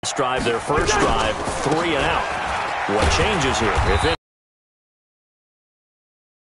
Drive their first drive, 3 and out. What changes here? If it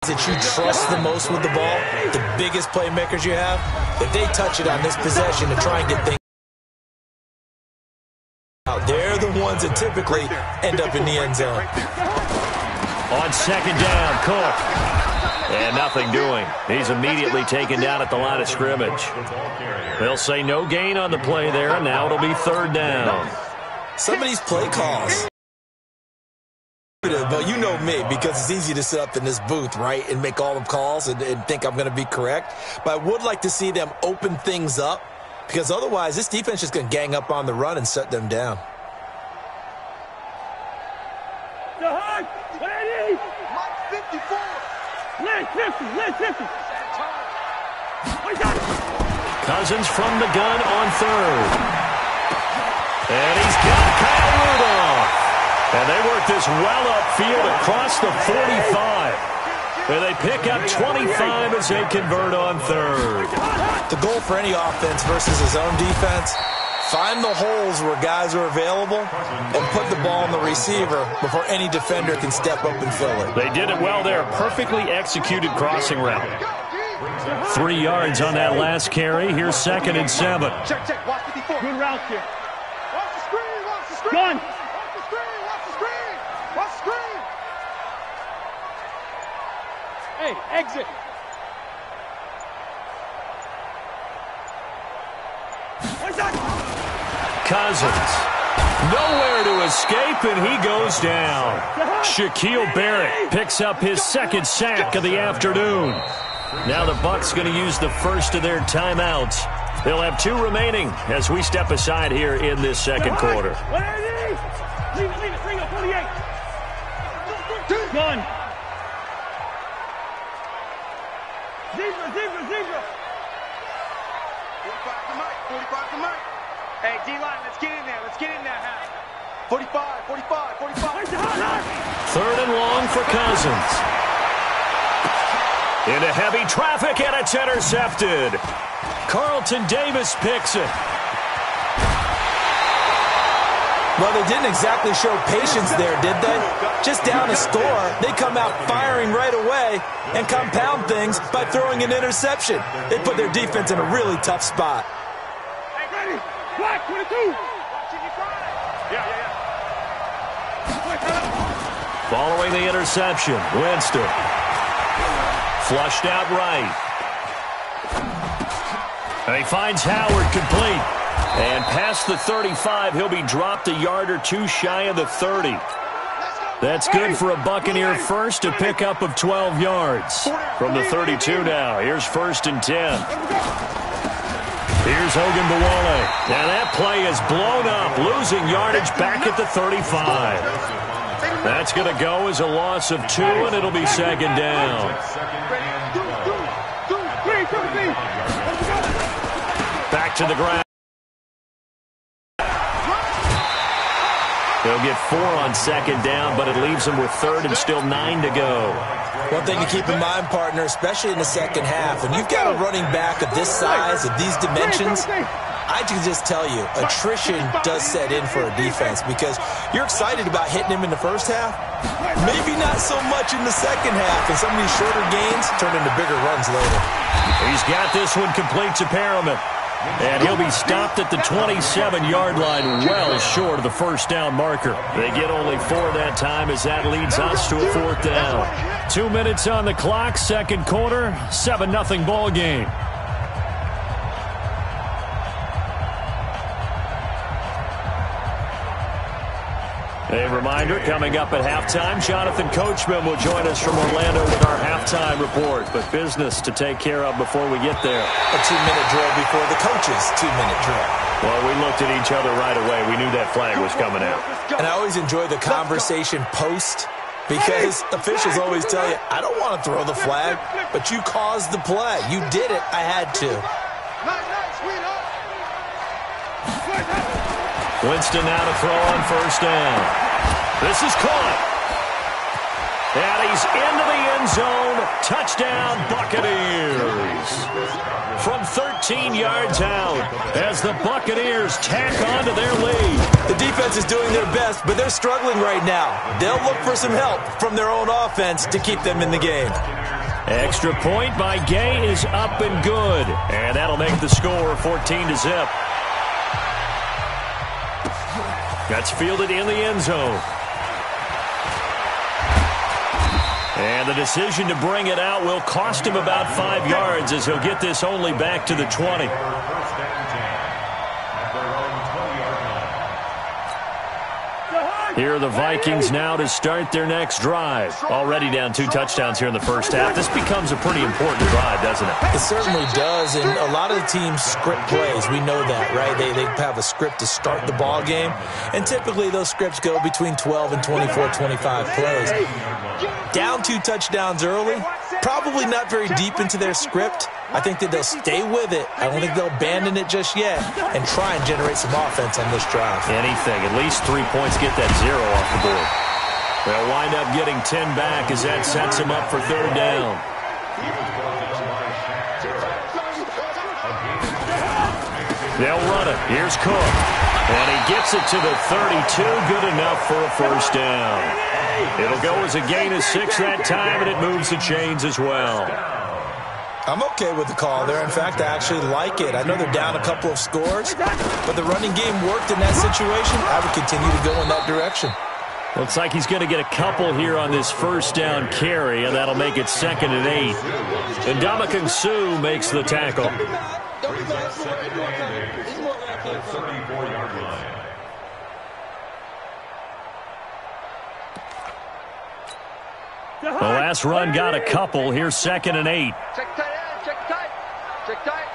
that you trust the most with the ball, the biggest playmakers you have, if they touch it on this possession to try and get things out, they're the ones that typically end up in the end zone. On second down, Cook. And nothing doing. He's immediately taken down at the line of scrimmage. They'll say no gain on the play there, and now it'll be third down. Some of these play calls, but you know me, because it's easy to sit up in this booth, right, and make all the calls and think I'm going to be correct. But I would like to see them open things up, because otherwise this defense is going to gang up on the run and shut them down. Cousins from the gun on third. And he's got Kyle Rudolph. And they work this well upfield across the 45. And they pick up 25 as they convert on third. The goal for any offense versus his own defense, find the holes where guys are available and put the ball on the receiver before any defender can step up and fill it. They did it well there. Perfectly executed crossing route. 3 yards on that last carry. Here's 2nd and 7. Check. Watch 54. Good route here. Watch the screen. Gun. Watch the screen. Watch the screen. Hey, exit. Cousins. Nowhere to escape, and he goes down. Shaquille Barrett picks up his 2nd sack of the afternoon. Now the Bucs going to use the first of their timeouts. They'll have 2 remaining as we step aside here in this second quarter. Leave it. Bring up 48. Gun. Zebra. 45 to Mike. Hey, D-line, let's get in there. Half. 45. 3rd and long for Cousins. Into heavy traffic, and it's intercepted. Carlton Davis picks it. Well, they didn't exactly show patience there, did they? Just down a score, they come out firing right away and compound things by throwing an interception. They put their defense in a really tough spot. Hey, ready? Black 22. Yeah. Following the interception, Winston. Flushed out right. And he finds Howard complete. And past the 35, he'll be dropped a yard or 2 shy of the 30. That's good for a Buccaneer first, a pickup of 12 yards. From the 32 now, here's 1st and 10. Here's Hogan Bawale. Now that play is blown up, losing yardage back at the 35. That's going to go as a loss of 2, and it'll be 2nd down. Back to the ground. They'll get 4 on 2nd down, but it leaves them with 3rd and still 9 to go. One thing to keep in mind, partner, especially in the second half, when you've got a running back of this size, of these dimensions, I can just tell you, attrition does set in for a defense because you're excited about hitting him in the first half. Maybe not so much in the second half, and some of these shorter gains turn into bigger runs later. He's got this one complete to Perriman. And he'll be stopped at the 27-yard line, well short of the first down marker. They get only 4 that time as that leads us to a 4th down. 2 minutes on the clock, second quarter, 7-0 ball game. A reminder, coming up at halftime, Jonathan Coachman will join us from Orlando with our halftime report. But business to take care of before we get there. A 2-minute drill before the coach's 2-minute drill. Well, we looked at each other right away. We knew that flag was coming out. And I always enjoy the conversation post because officials always tell you, I don't want to throw the flag, but you caused the play. You did it. I had to. Winston now to throw on first down. This is caught. And he's into the end zone. Touchdown, Buccaneers. From 13 yards out as the Buccaneers tack onto their lead. The is doing their best, but they're struggling right now. They'll look for some help from their own offense to keep them in the game. Extra point by Gay is up and good. And that'll make the score 14-0. That's fielded in the end zone. And the decision to bring it out will cost him about 5 yards as he'll get this only back to the 20. Here are the Vikings now to start their next drive. Already down 2 touchdowns here in the first half. This becomes a pretty important drive, doesn't it? It certainly does, and a lot of the teams script plays. We know that, right? They have a script to start the ball game, and typically those scripts go between 12 and 24, 25 plays. Down 2 touchdowns early, probably not very deep into their script. I think that they'll stay with it. I don't think they'll abandon it just yet and try and generate some offense on this drive. Anything. At least 3 points, get that 0 off the board. They'll wind up getting 10 back as that sets them up for 3rd down. They'll run it. Here's Cook. And he gets it to the 32. Good enough for a 1st down. It'll go as a gain of 6 that time, and it moves the chains as well. I'm okay with the call there. In fact, I actually like it. I know they're down a couple of scores, but the running game worked in that situation. I would continue to go in that direction. Looks like he's going to get a couple here on this 1st down carry, and that'll make it 2nd and 8. And Ndamukong Suh makes the tackle. The last run got a couple. Here's 2nd and 8. Check tight end, check tight. Check tight.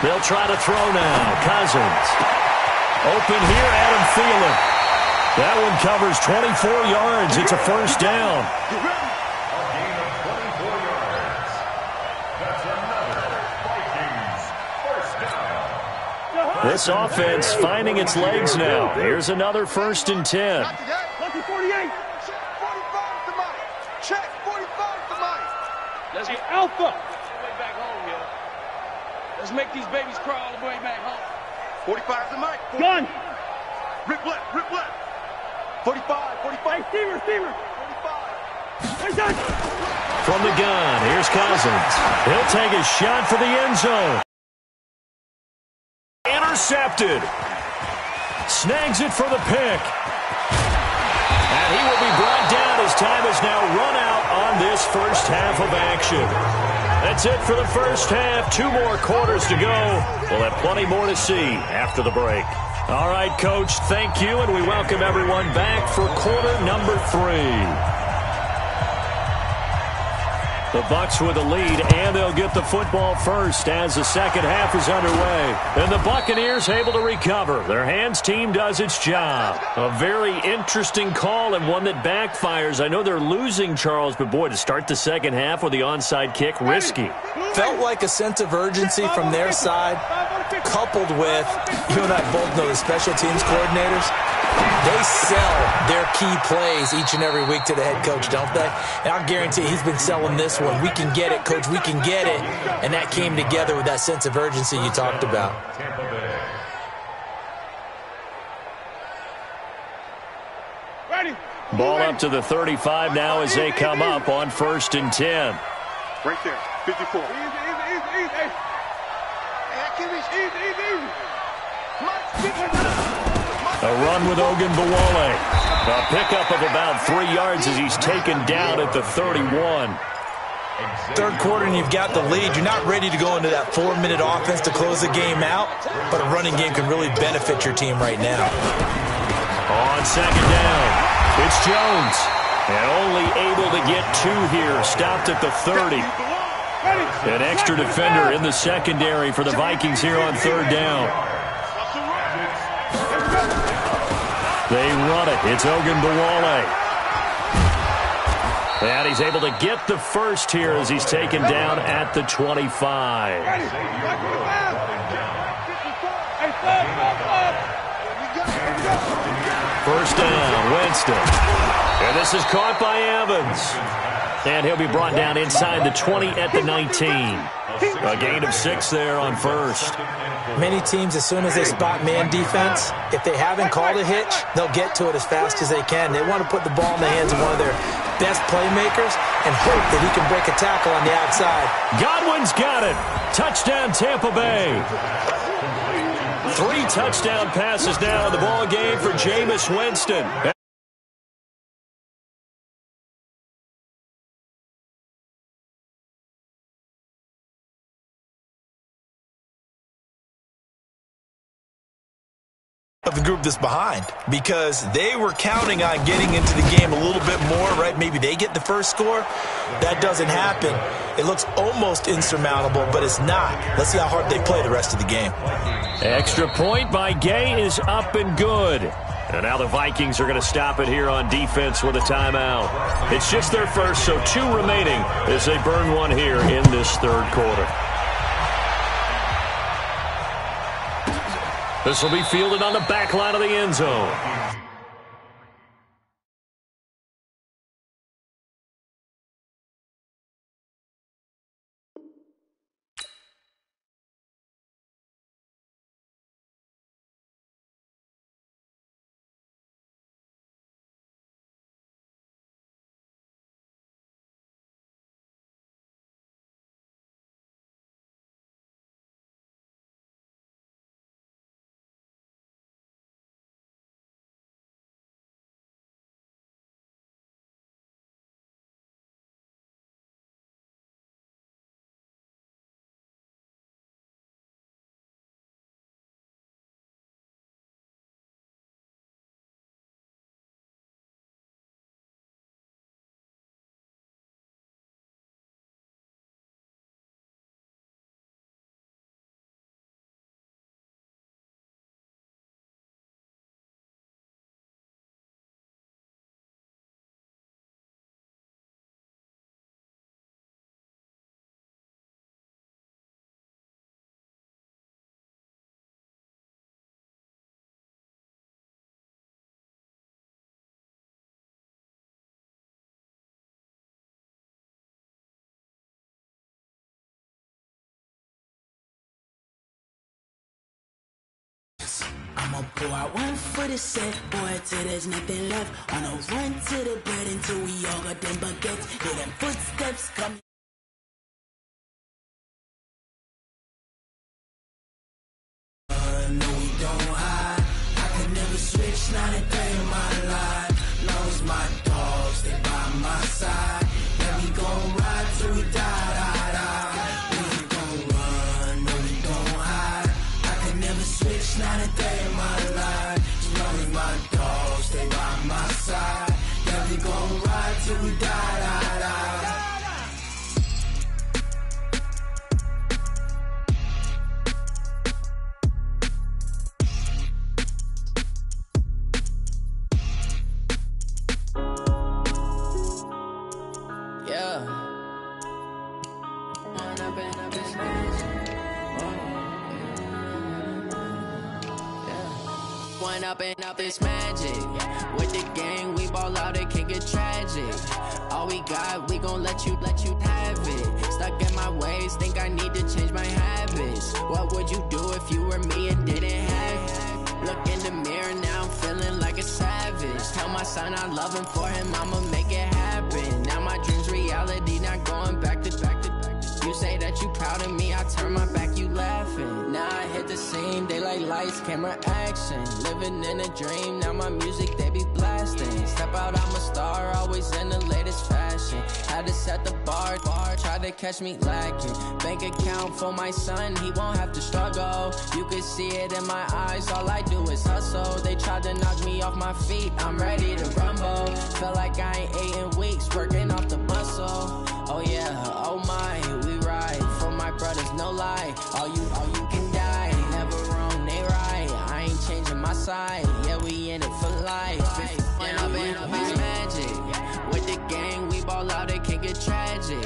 They'll try to throw now. Cousins. Open here, Adam Thielen. That one covers 24 yards. It's a 1st down. This offense finding its legs now. Here's another 1st and 10. Lucky 48. Check 45 to Mike. Let's get Alpha. Way back home, yo. Let's make these babies crawl all the way back home. 45 to Mike. Gun. Rip left, rip left. 45, 45. Hey, receiver. 45. From the gun, here's Cousins. He'll take a shot for the end zone. Intercepted. Snags it for the pick. And he will be brought down as time has now run out on this 1st half of action. That's it for the 1st half. 2 more quarters to go. We'll have plenty more to see after the break. All right, Coach, thank you, and we welcome everyone back for quarter number 3. The Bucs with a lead, and they'll get the football first as the 2nd half is underway. And the Buccaneers able to recover. Their hands team does its job. A very interesting call and one that backfires. I know they're losing, Charles, but boy, to start the 2nd half with the onside kick, risky. Felt like a sense of urgency from their side, coupled with, you and I both know the special teams coordinators. They sell their key plays each and every week to the head coach, don't they? And I'll guarantee he's been selling this one. We can get it, Coach. We can get it. And that came together with that sense of urgency you talked about. Ready. Ball up to the 35 now as they come up on 1st and 10. Right there, 54. Easy. Hey, A run with Ogunbowale. A pickup of about 3 yards as he's taken down at the 31. 3rd quarter and you've got the lead. You're not ready to go into that 4-minute offense to close the game out, but a running game can really benefit your team right now. On 2nd down, it's Jones. And only able to get 2 here. Stopped at the 30. An extra defender in the secondary for the Vikings here on 3rd down. They run it. It's Ogunbowale. And he's able to get the 1st here as he's taken down at the 25. 1st down, Winston. And this is caught by Evans. And he'll be brought down inside the 20 at the 19. A gain of 6 there on first. Many teams, as soon as they spot man defense, if they haven't called a hitch, they'll get to it as fast as they can. They want to put the ball in the hands of one of their best playmakers and hope that he can break a tackle on the outside. Godwin's got it. Touchdown, Tampa Bay. 3 touchdown passes now in the ball game for Jameis Winston. Of the group that's behind, because they were counting on getting into the game a little bit more, right? Maybe they get the first score. That doesn't happen. It looks almost insurmountable, but it's not. Let's see how hard they play the rest of the game. Extra point by Gay is up and good. And now the Vikings are going to stop it here on defense with a timeout. It's just their first, so 2 remaining as they burn one here in this third quarter. This will be fielded on the back line of the end zone. I'ma pour out one for the set, boy, till there's nothing left. On a run to the bed until we all got them baguettes. Hear them footsteps coming. No, we don't hide. I could never switch, not a day in my life. Long as my dogs, they by my side. Yeah, we gon' ride till we die, die, die. We ain't gon' run, no, we don't hide. I could never switch, not a day in my life. As long as my dogs, they by my side. Yeah, we gon' ride till we die, die, die. Up this magic. With the gang, we ball out, it can get tragic. All we got, we gon' let you have it. Stuck in my ways, think I need to change my habits. What would you do if you were me and didn't have it? Look in the mirror, now I'm feeling like a savage. Tell my son I love him, for him I'ma make it happen. Now my dream's reality, not going back to. You say that you proud of me, I turn my back, you laughing. Now I hit the scene, daylight lights, camera action. Living in a dream, now my music, they be blasting. Step out, I'm a star, always in the latest fashion. Had to set the bar, try to catch me lacking. Bank account for my son, he won't have to struggle. You can see it in my eyes, all I do is hustle. They tried to knock me off my feet, I'm ready to rumble. Feel like I ain't ate in weeks, working off the muscle. Oh yeah, oh my, we ride for my brothers, no lie. All you can die, never wrong, they right. I ain't changing my side, yeah, we in it for life. When up it's magic. With the gang, we ball out, it can get tragic.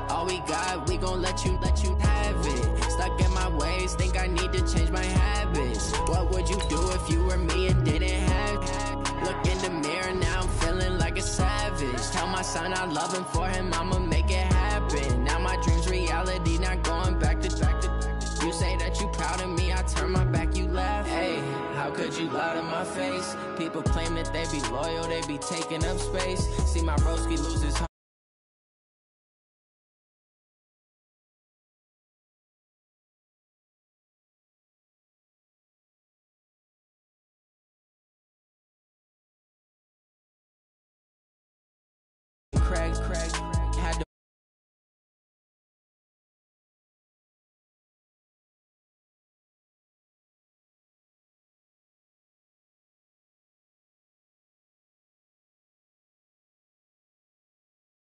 All we got, we gon' let you have it. Stuck in my ways, think I need to change my habits. What would you do if you were me and didn't have it? Look in the mirror, now I'm feeling like a savage. Tell my son I love him, for him I'ma make it happen. Now my dream's reality, not going back. out of my face. People claim that they be loyal, they be taking up space. See my broski lose his